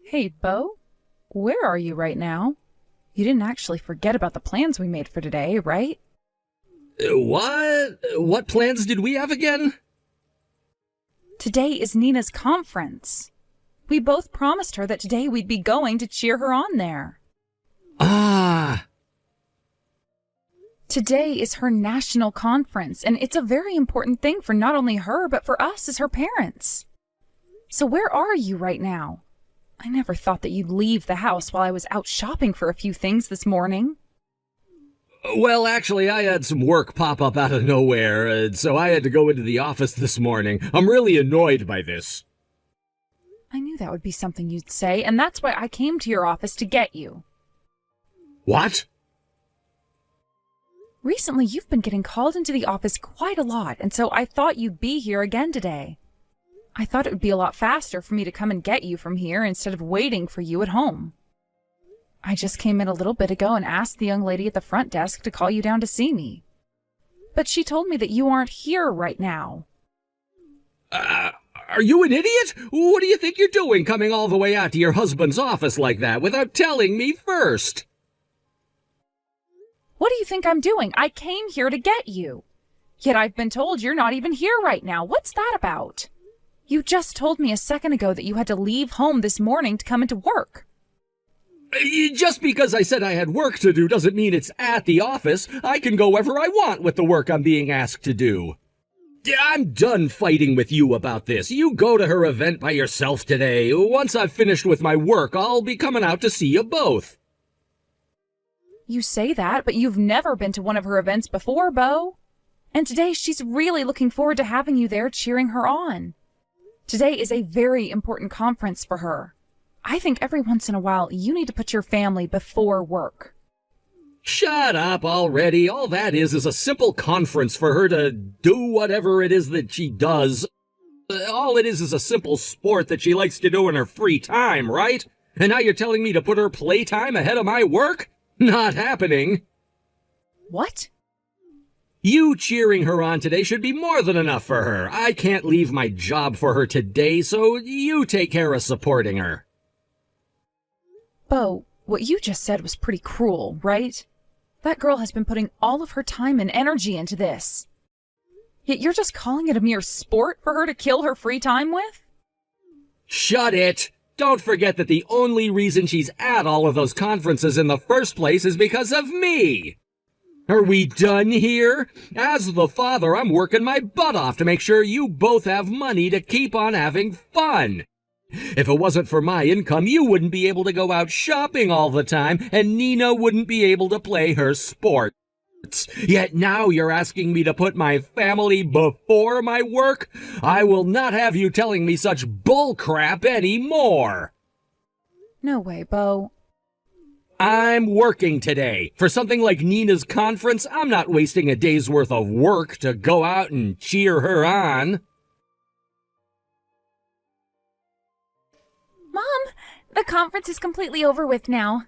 Hey, Bo, where are you right now? You didn't actually forget about the plans we made for today, right? What? What plans did we have again? Today is Nina's conference. We both promised her that today we'd be going to cheer her on there. Ah, Today is her national conference, and it's a very important thing for not only her, but for us as her parents. So where are you right now? I never thought that you'd leave the house while I was out shopping for a few things this morning. well, actually, I had some work pop up out of nowhere, so I had to go into the office this morning. I'm really annoyed by this. I knew that would be something you'd say, and that's why I came to your office to get you. What? Recently, you've been getting called into the office quite a lot, and so I thought you'd be here again today. I thought it would be a lot faster for me to come and get you from here instead of waiting for you at home. I just came in a little bit ago and asked the young lady at the front desk to call you down to see me. But she told me that you aren't here right now. Are you an idiot? What do you think you're doing coming all the way out to your husband's office like that without telling me first? What do you think I'm doing? I came here to get you. Yet I've been told you're not even here right now. What's that about? You just told me a second ago that you had to leave home this morning to come into work. Just because I said I had work to do doesn't mean it's at the office. I can go wherever I want with the work I'm being asked to do. I'm done fighting with you about this. You go to her event by yourself today. Once I've finished with my work, I'll be coming out to see you both. You say that, but you've never been to one of her events before, Bo. And today she's really looking forward to having you there cheering her on. Today is a very important conference for her. I think every once in a while you need to put your family before work. Shut up already. All that is a simple conference for her to do whatever it is that she does. All it is a simple sport that she likes to do in her free time, right? And now you're telling me to put her playtime ahead of my work? Not happening. What? You cheering her on today should be more than enough for her. I can't leave my job for her today, so you take care of supporting her. Bo, what you just said was pretty cruel, right? That girl has been putting all of her time and energy into this. Yet you're just calling it a mere sport for her to kill her free time with? Shut it! Don't forget that the only reason she's at all of those conferences in the first place is because of me! Are we done here? As the father, I'm working my butt off to make sure you both have money to keep on having fun. If it wasn't for my income, you wouldn't be able to go out shopping all the time, and Nina wouldn't be able to play her sports. Yet now you're asking me to put my family before my work? I will not have you telling me such bullcrap anymore. No way, Bo. I'm working today. For something like Nina's conference, I'm not wasting a day's worth of work to go out and cheer her on. Mom, the conference is completely over with now.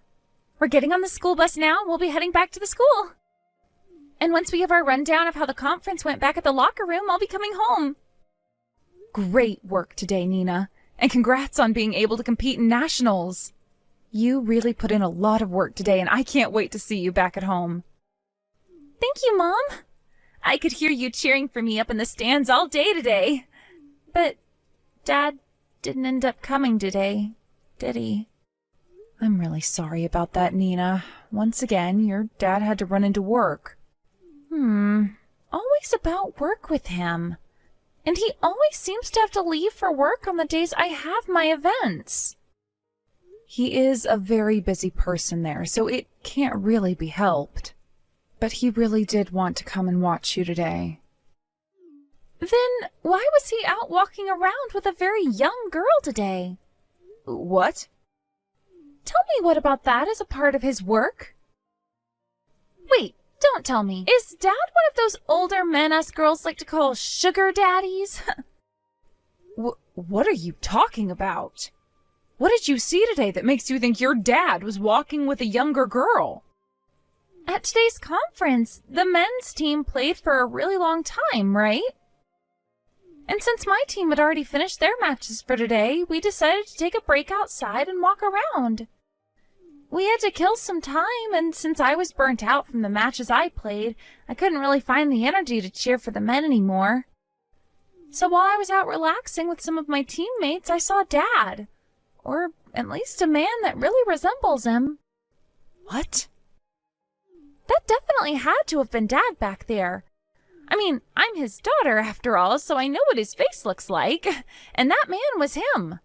We're getting on the school bus now. We'll be heading back to the school. And once we have our rundown of how the conference went back at the locker room, I'll be coming home. Great work today, Nina. And congrats on being able to compete in nationals. You really put in a lot of work today, and I can't wait to see you back at home. Thank you, Mom. I could hear you cheering for me up in the stands all day today. But Dad didn't end up coming today, did he? I'm really sorry about that, Nina. Once again, your dad had to run into work. Always about work with him. And he always seems to have to leave for work on the days I have my events. He is a very busy person there, so it can't really be helped. But he really did want to come and watch you today. Then why was he out walking around with a very young girl today? What? Tell me what about that is a part of his work? Wait, don't tell me. Is Dad one of those older men us girls like to call sugar daddies? What are you talking about? What did you see today that makes you think your dad was walking with a younger girl? At today's conference, the men's team played for a really long time, right? And since my team had already finished their matches for today, we decided to take a break outside and walk around. We had to kill some time, and since I was burnt out from the matches I played, I couldn't really find the energy to cheer for the men anymore. So while I was out relaxing with some of my teammates, I saw Dad. Or at least a man that really resembles him. What? That definitely had to have been Dad back there. I mean, I'm his daughter after all, so I know what his face looks like. And that man was him.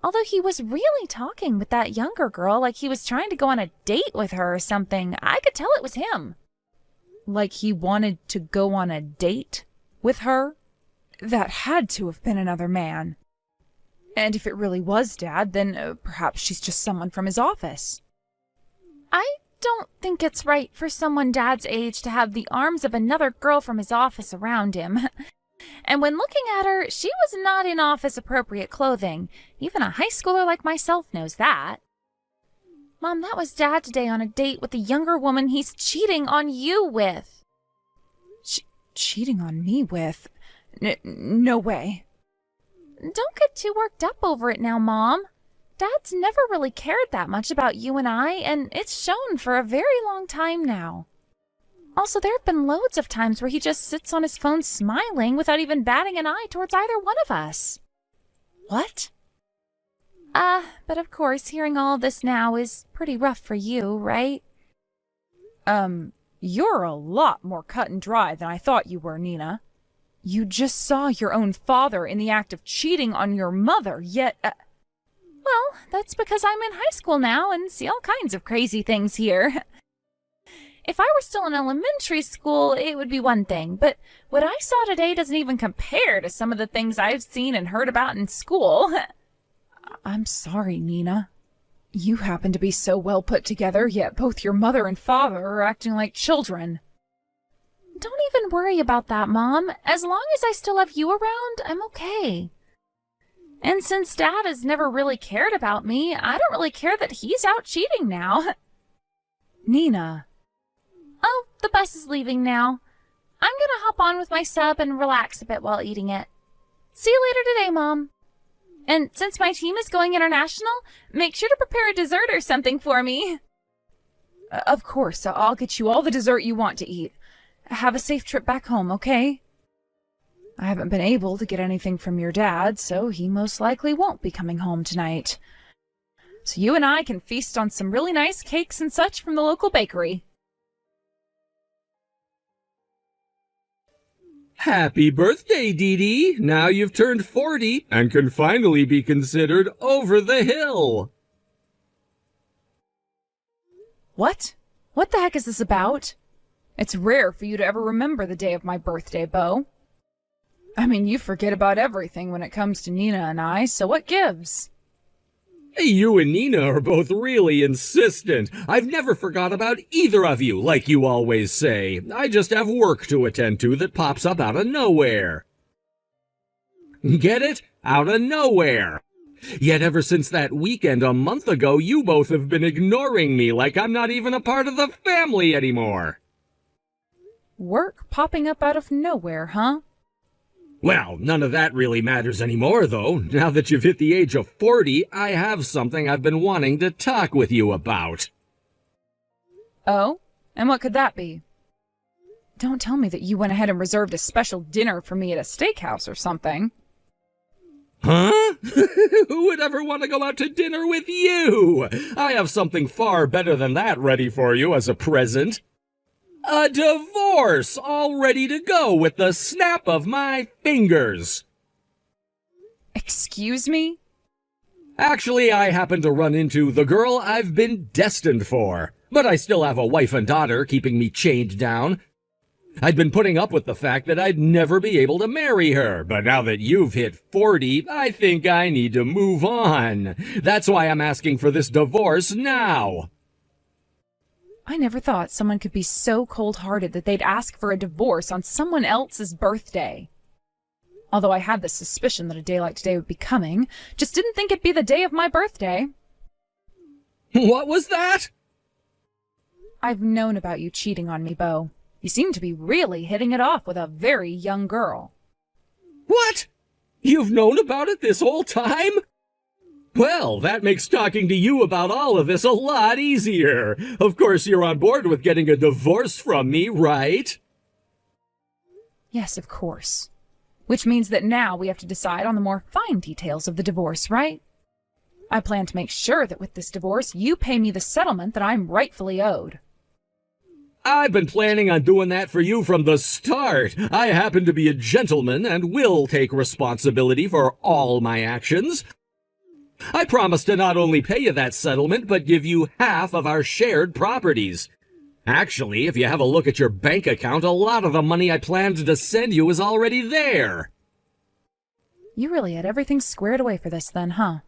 Although he was really talking with that younger girl like he was trying to go on a date with her or something, I could tell it was him. Like he wanted to go on a date with her? That had to have been another man. And if it really was Dad, then perhaps she's just someone from his office. I don't think it's right for someone Dad's age to have the arms of another girl from his office around him. And when looking at her, she was not in office-appropriate clothing. Even a high schooler like myself knows that. Mom, that was Dad today on a date with the younger woman he's cheating on you with. Cheating on me with? No way. Don't get too worked up over it now, Mom. Dad's never really cared that much about you and I, and it's shown for a very long time now. Also, there have been loads of times where he just sits on his phone smiling without even batting an eye towards either one of us. What? But of course, hearing all this now is pretty rough for you, right? You're a lot more cut and dry than I thought you were, Nina. You just saw your own father in the act of cheating on your mother, yet... Well, that's because I'm in high school now and see all kinds of crazy things here. If I were still in elementary school, it would be one thing, but what I saw today doesn't even compare to some of the things I've seen and heard about in school. I'm sorry, Nina. You happen to be so well put together, yet both your mother and father are acting like children. Don't even worry about that, Mom. As long as I still have you around, I'm okay. And since Dad has never really cared about me, I don't really care that he's out cheating now. Nina. Oh, the bus is leaving now. I'm gonna hop on with my sub and relax a bit while eating it. See you later today, Mom. And since my team is going international, make sure to prepare a dessert or something for me. Of course, I'll get you all the dessert you want to eat. Have a safe trip back home, okay? I haven't been able to get anything from your dad, so he most likely won't be coming home tonight. So you and I can feast on some really nice cakes and such from the local bakery. Happy birthday, Dee Dee! Now you've turned 40 and can finally be considered over the hill. What? What the heck is this about? It's rare for you to ever remember the day of my birthday, Bo. I mean, you forget about everything when it comes to Nina and I, so what gives? Hey, you and Nina are both really insistent. I've never forgot about either of you, like you always say. I just have work to attend to that pops up out of nowhere. Get it? Out of nowhere. Yet ever since that weekend a month ago, you both have been ignoring me like I'm not even a part of the family anymore. Work popping up out of nowhere, huh? Well, none of that really matters anymore, though. Now that you've hit the age of 40, I have something I've been wanting to talk with you about. Oh? And what could that be? Don't tell me that you went ahead and reserved a special dinner for me at a steakhouse or something. Huh? Who would ever want to go out to dinner with you? I have something far better than that ready for you as a present. A divorce, all ready to go with the snap of my fingers. Excuse me? Actually, I happen to run into the girl I've been destined for, but I still have a wife and daughter keeping me chained down. I'd been putting up with the fact that I'd never be able to marry her, but now that you've hit 40, I think I need to move on. That's why I'm asking for this divorce now. I never thought someone could be so cold-hearted that they'd ask for a divorce on someone else's birthday. Although I had the suspicion that a day like today would be coming, just didn't think it'd be the day of my birthday. What was that? I've known about you cheating on me, Bo. You seem to be really hitting it off with a very young girl. What? You've known about it this whole time? Well, that makes talking to you about all of this a lot easier. Of course, you're on board with getting a divorce from me, right? Yes, of course. Which means that now we have to decide on the more fine details of the divorce, right? I plan to make sure that with this divorce, you pay me the settlement that I'm rightfully owed. I've been planning on doing that for you from the start. I happen to be a gentleman and will take responsibility for all my actions. I promise to not only pay you that settlement, but give you half of our shared properties. Actually, if you have a look at your bank account, a lot of the money I planned to send you is already there. You really had everything squared away for this then, huh?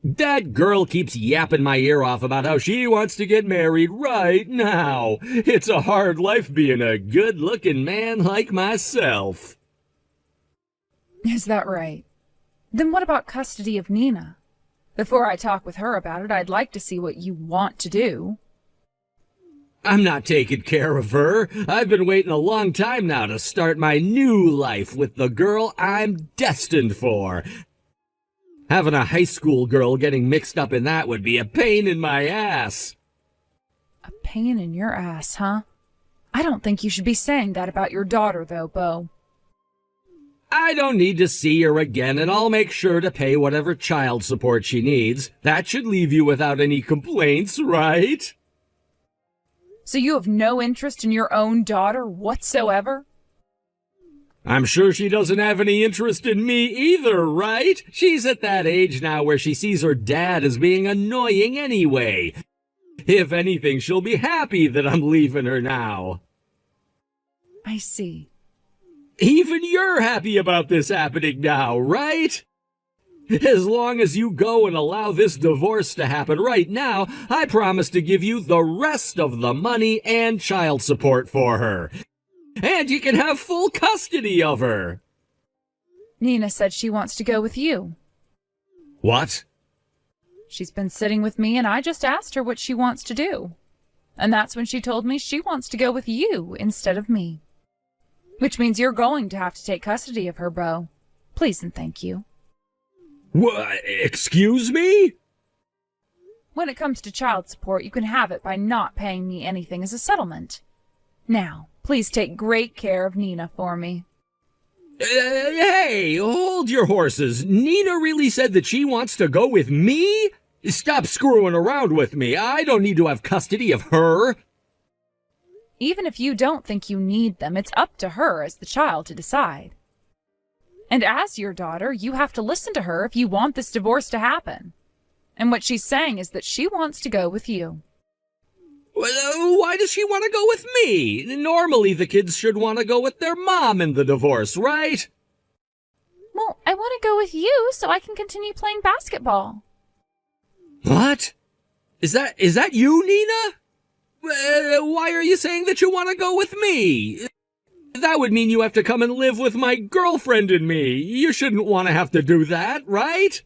That girl keeps yapping my ear off about how she wants to get married right now. It's a hard life being a good-looking man like myself. Is that right? Then what about custody of Nina? Before I talk with her about it, I'd like to see what you want to do. I'm not taking care of her. I've been waiting a long time now to start my new life with the girl I'm destined for. Having a high school girl getting mixed up in that would be a pain in my ass. A pain in your ass, huh? I don't think you should be saying that about your daughter, though, Bo. I don't need to see her again, and I'll make sure to pay whatever child support she needs. That should leave you without any complaints, right? So you have no interest in your own daughter whatsoever? I'm sure she doesn't have any interest in me either, right? She's at that age now where she sees her dad as being annoying anyway. If anything, she'll be happy that I'm leaving her now. I see. Even you're happy about this happening now, right? As long as you go and allow this divorce to happen right now, I promise to give you the rest of the money and child support for her. And you can have full custody of her. Nina said she wants to go with you. What? She's been sitting with me and I just asked her what she wants to do. And that's when she told me she wants to go with you instead of me. Which means you're going to have to take custody of her, Bo. Please and thank you. What? Excuse me? When it comes to child support, you can have it by not paying me anything as a settlement. Now, please take great care of Nina for me. Hey, hold your horses. Nina really said that she wants to go with me? Stop screwing around with me. I don't need to have custody of her. Even if you don't think you need them, it's up to her as the child to decide. And as your daughter, you have to listen to her if you want this divorce to happen. And what she's saying is that she wants to go with you. Well, why does she want to go with me? Normally the kids should want to go with their mom in the divorce, right? Well, I want to go with you so I can continue playing basketball. What? Is that you, Nina? Why are you saying that you want to go with me? That would mean you have to come and live with my girlfriend and me. You shouldn't want to have to do that, right?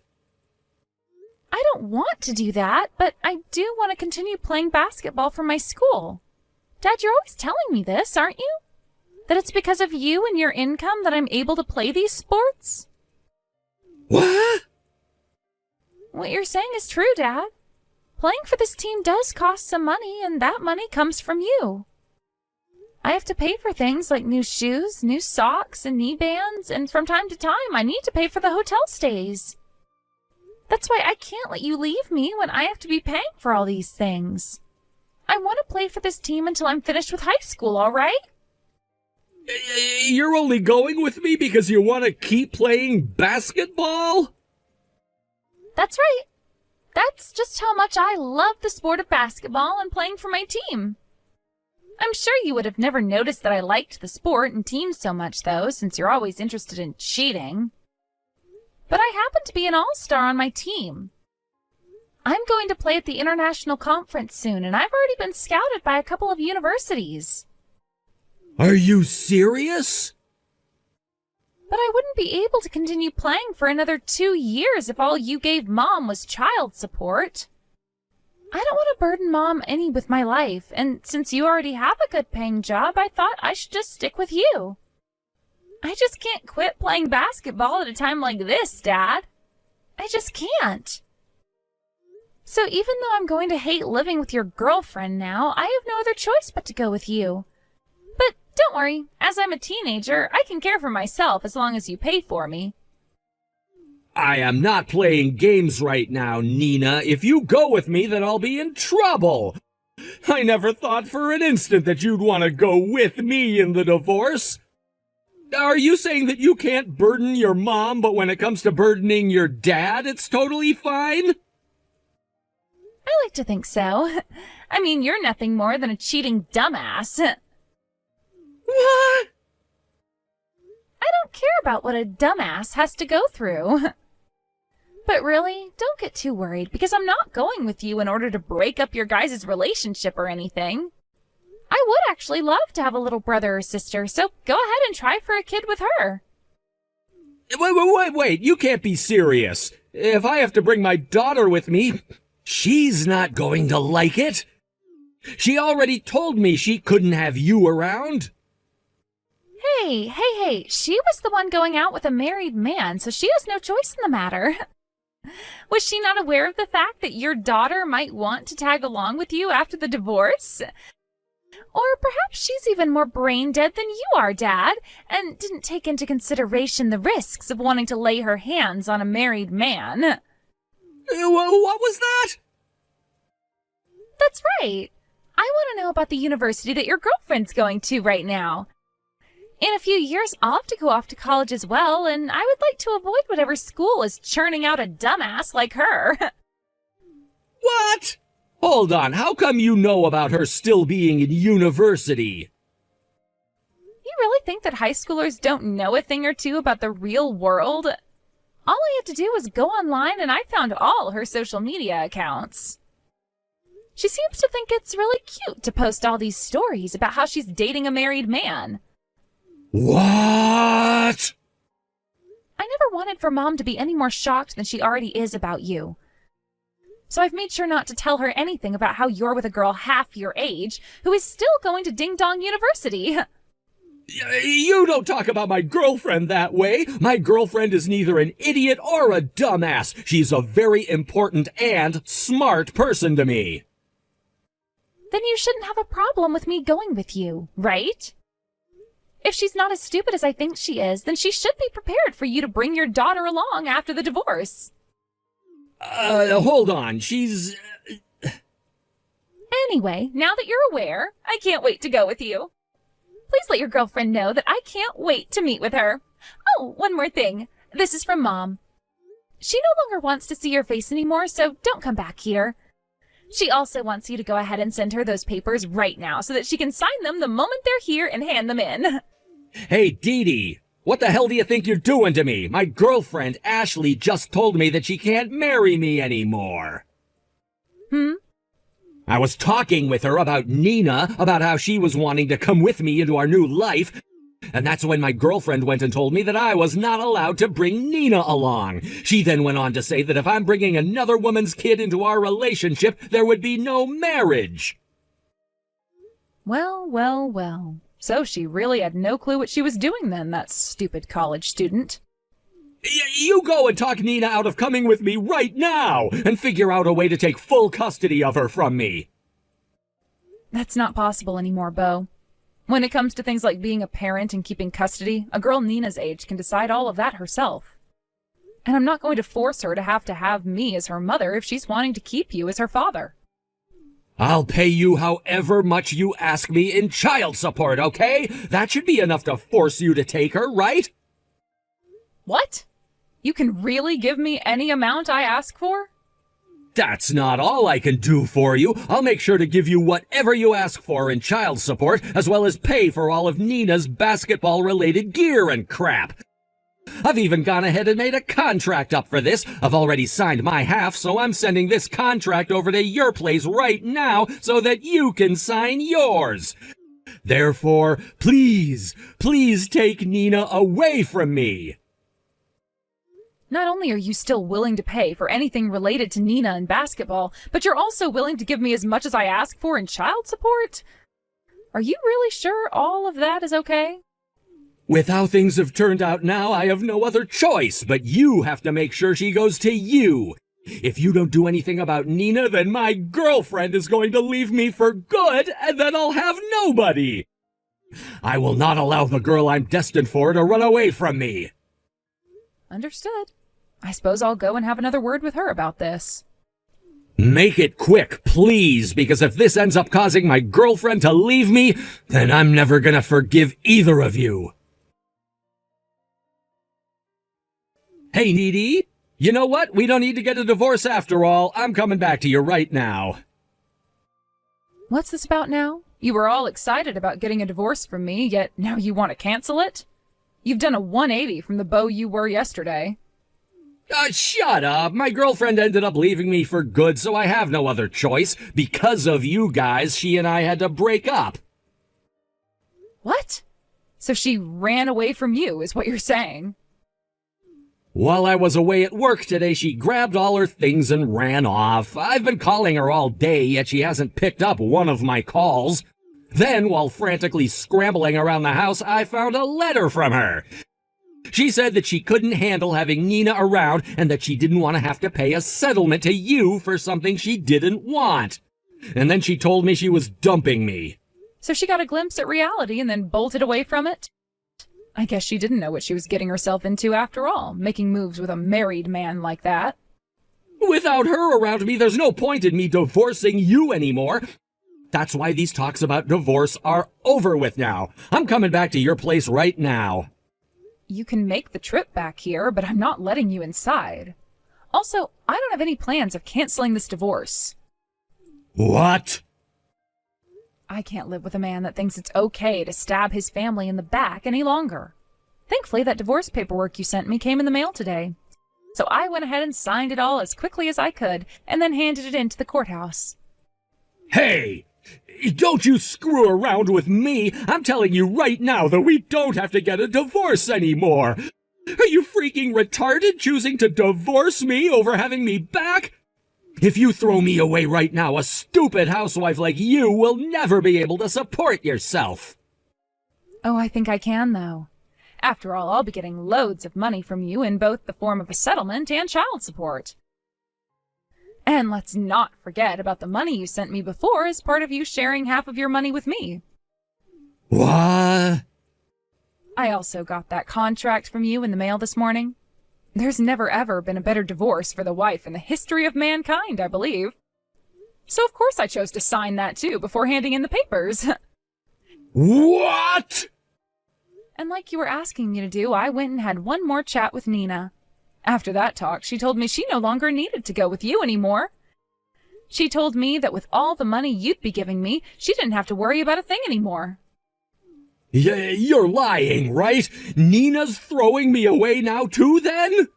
I don't want to do that, but I do want to continue playing basketball for my school. Dad, you're always telling me this, aren't you? That it's because of you and your income that I'm able to play these sports? What? What you're saying is true, Dad. Playing for this team does cost some money, and that money comes from you. I have to pay for things like new shoes, new socks, and knee bands, and from time to time I need to pay for the hotel stays. That's why I can't let you leave me when I have to be paying for all these things. I want to play for this team until I'm finished with high school, all right? You're only going with me because you want to keep playing basketball? That's right. That's just how much I love the sport of basketball and playing for my team. I'm sure you would have never noticed that I liked the sport and team so much, though, since you're always interested in cheating. But I happen to be an all-star on my team. I'm going to play at the international conference soon, and I've already been scouted by a couple of universities. Are you serious? But I wouldn't be able to continue playing for another 2 years if all you gave Mom was child support. I don't want to burden Mom any with my life, and since you already have a good paying job, I thought I should just stick with you. I just can't quit playing basketball at a time like this, Dad. I just can't. So even though I'm going to hate living with your girlfriend now, I have no other choice but to go with you. But don't worry, as I'm a teenager, I can care for myself as long as you pay for me. I am not playing games right now, Nina. If you go with me, then I'll be in trouble. I never thought for an instant that you'd want to go with me in the divorce. Are you saying that you can't burden your mom, but when it comes to burdening your dad, it's totally fine? I like to think so. I mean, you're nothing more than a cheating dumbass. What? I don't care about what a dumbass has to go through. But really, don't get too worried, because I'm not going with you in order to break up your guys' relationship or anything. I would actually love to have a little brother or sister, so go ahead and try for a kid with her. Wait, you can't be serious. If I have to bring my daughter with me, she's not going to like it. She already told me she couldn't have you around. Hey, she was the one going out with a married man, so she has no choice in the matter. Was she not aware of the fact that your daughter might want to tag along with you after the divorce? Or perhaps she's even more brain dead than you are, Dad, and didn't take into consideration the risks of wanting to lay her hands on a married man. What was that? That's right. I want to know about the university that your girlfriend's going to right now. In a few years, I'll have to go off to college as well, and I would like to avoid whatever school is churning out a dumbass like her. What? Hold on, how come you know about her still being in university? You really think that high schoolers don't know a thing or two about the real world? All I had to do was go online and I found all her social media accounts. She seems to think it's really cute to post all these stories about how she's dating a married man. What? I never wanted for Mom to be any more shocked than she already is about you. So I've made sure not to tell her anything about how you're with a girl half your age who is still going to Ding Dong University. You don't talk about my girlfriend that way. My girlfriend is neither an idiot or a dumbass. She's a very important and smart person to me. Then you shouldn't have a problem with me going with you, right? If she's not as stupid as I think she is, then she should be prepared for you to bring your daughter along after the divorce. Hold on, she's... Anyway, now that you're aware, I can't wait to go with you. Please let your girlfriend know that I can't wait to meet with her. Oh, one more thing. This is from Mom. She no longer wants to see your face anymore, so don't come back here. She also wants you to go ahead and send her those papers right now so that she can sign them the moment they're here and hand them in. Hey, Dee Dee, what the hell do you think you're doing to me? My girlfriend, Ashley, just told me that she can't marry me anymore. I was talking with her about Nina, about how she was wanting to come with me into our new life, and that's when my girlfriend went and told me that I was not allowed to bring Nina along. She then went on to say that if I'm bringing another woman's kid into our relationship, there would be no marriage. Well. So she really had no clue what she was doing then, that stupid college student. You go and talk Nina out of coming with me right now, and figure out a way to take full custody of her from me. That's not possible anymore, Bo. When it comes to things like being a parent and keeping custody, a girl Nina's age can decide all of that herself. And I'm not going to force her to have me as her mother if she's wanting to keep you as her father. I'll pay you however much you ask me in child support, okay? That should be enough to force you to take her, right? What? You can really give me any amount I ask for? That's not all I can do for you. I'll make sure to give you whatever you ask for in child support, as well as pay for all of Nina's basketball-related gear and crap. I've even gone ahead and made a contract up for this. I've already signed my half, so I'm sending this contract over to your place right now so that you can sign yours. Therefore, please take Nina away from me. Not only are you still willing to pay for anything related to Nina and basketball, but you're also willing to give me as much as I ask for in child support? Are you really sure all of that is okay? With how things have turned out now, I have no other choice, but you have to make sure she goes to you. If you don't do anything about Nina, then my girlfriend is going to leave me for good, and then I'll have nobody. I will not allow the girl I'm destined for to run away from me. Understood. I suppose I'll go and have another word with her about this. Make it quick, please, because if this ends up causing my girlfriend to leave me, then I'm never gonna forgive either of you. Hey, Needy, you know what? We don't need to get a divorce after all. I'm coming back to you right now. What's this about now? You were all excited about getting a divorce from me, yet now you want to cancel it? You've done a 180 from the beau you were yesterday. Shut up. My girlfriend ended up leaving me for good, so I have no other choice. Because of you guys, she and I had to break up. What? So she ran away from you, is what you're saying? While I was away at work today, she grabbed all her things and ran off. I've been calling her all day, yet she hasn't picked up one of my calls. Then, while frantically scrambling around the house, I found a letter from her. She said that she couldn't handle having Nina around and that she didn't want to have to pay a settlement to you for something she didn't want. And then she told me she was dumping me. So she got a glimpse at reality and then bolted away from it? I guess she didn't know what she was getting herself into after all, making moves with a married man like that. Without her around me, there's no point in me divorcing you anymore. That's why these talks about divorce are over with now. I'm coming back to your place right now. You can make the trip back here, but I'm not letting you inside. Also, I don't have any plans of canceling this divorce. What? I can't live with a man that thinks it's okay to stab his family in the back any longer. Thankfully, that divorce paperwork you sent me came in the mail today. So I went ahead and signed it all as quickly as I could, and then handed it in to the courthouse. Hey! Don't you screw around with me! I'm telling you right now that we don't have to get a divorce anymore! Are you freaking retarded choosing to divorce me over having me back? If you throw me away right now, a stupid housewife like you will never be able to support yourself. Oh, I think I can, though. After all, I'll be getting loads of money from you in both the form of a settlement and child support. And let's not forget about the money you sent me before as part of you sharing half of your money with me. What? I also got that contract from you in the mail this morning. There's never ever been a better divorce for the wife in the history of mankind, I believe. So of course I chose to sign that too before handing in the papers. What? And like you were asking me to do, I went and had one more chat with Nina. After that talk, she told me she no longer needed to go with you anymore. She told me that with all the money you'd be giving me, she didn't have to worry about a thing anymore. You're lying, right? Nina's throwing me away now too, then?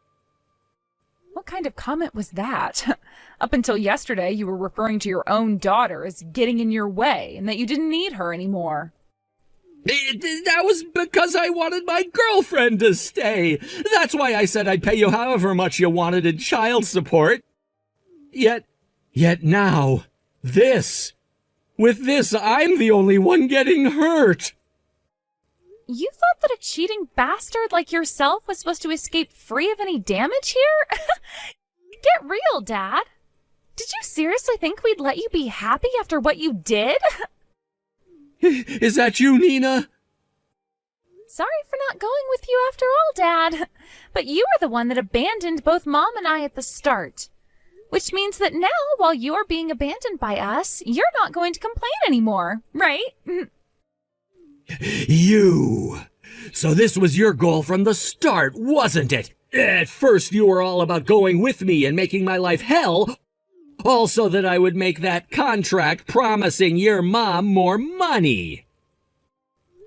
What kind of comment was that? Up until yesterday, you were referring to your own daughter as getting in your way and that you didn't need her anymore. That was because I wanted my girlfriend to stay. That's why I said I'd pay you however much you wanted in child support. Yet now, this. With this, I'm the only one getting hurt. You thought that a cheating bastard like yourself was supposed to escape free of any damage here? Get real, Dad. Did you seriously think we'd let you be happy after what you did? Is that you, Nina? Sorry for not going with you after all, Dad. But you were the one that abandoned both Mom and I at the start. Which means that now, while you're being abandoned by us, you're not going to complain anymore, right? You. So this was your goal from the start, wasn't it? At first you were all about going with me and making my life hell, all so that I would make that contract promising your mom more money.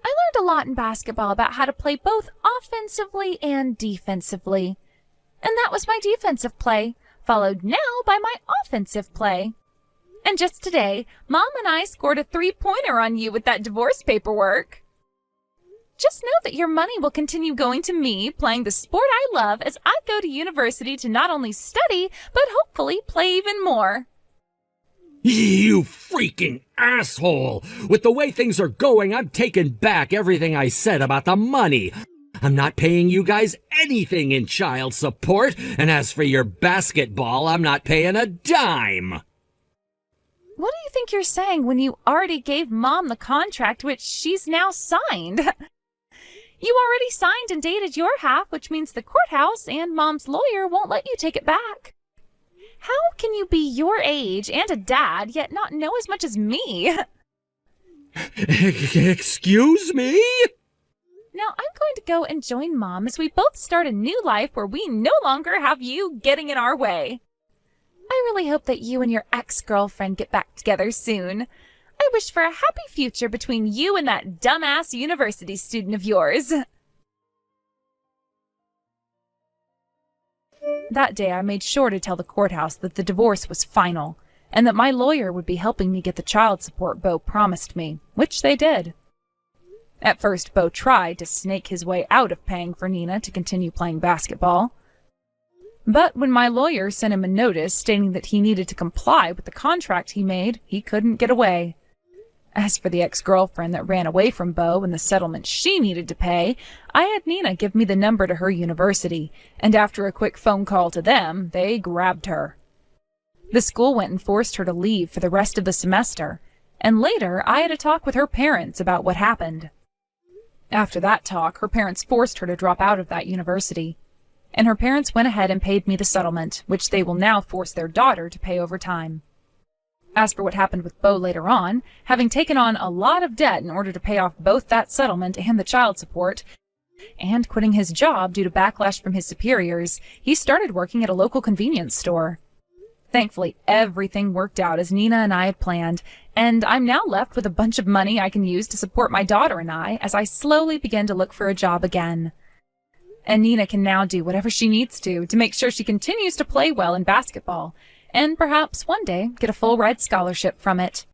I learned a lot in basketball about how to play both offensively and defensively. And that was my defensive play, followed now by my offensive play. And just today, Mom and I scored a 3-pointer on you with that divorce paperwork. Just know that your money will continue going to me, playing the sport I love as I go to university to not only study, but hopefully play even more. You freaking asshole! With the way things are going, I'm taking back everything I said about the money. I'm not paying you guys anything in child support, and as for your basketball, I'm not paying a dime. What do you think you're saying when you already gave Mom the contract which she's now signed? You already signed and dated your half, which means the courthouse and Mom's lawyer won't let you take it back. How can you be your age and a dad, yet not know as much as me? Excuse me? Now I'm going to go and join Mom as we both start a new life where we no longer have you getting in our way. I really hope that you and your ex-girlfriend get back together soon. I wish for a happy future between you and that dumbass university student of yours. That day, I made sure to tell the courthouse that the divorce was final, and that my lawyer would be helping me get the child support Bo promised me, which they did. At first, Bo tried to snake his way out of paying for Nina to continue playing basketball. But when my lawyer sent him a notice stating that he needed to comply with the contract he made, he couldn't get away. As for the ex-girlfriend that ran away from Bo and the settlement she needed to pay, I had Nina give me the number to her university, and after a quick phone call to them, they grabbed her. The school went and forced her to leave for the rest of the semester, and later I had a talk with her parents about what happened. After that talk, her parents forced her to drop out of that university, and her parents went ahead and paid me the settlement, which they will now force their daughter to pay over time. As for what happened with Bo later on, having taken on a lot of debt in order to pay off both that settlement and the child support, and quitting his job due to backlash from his superiors, he started working at a local convenience store. Thankfully, everything worked out as Nina and I had planned, and I'm now left with a bunch of money I can use to support my daughter and I as I slowly begin to look for a job again. And Nina can now do whatever she needs to make sure she continues to play well in basketball, and perhaps one day get a full-ride scholarship from it.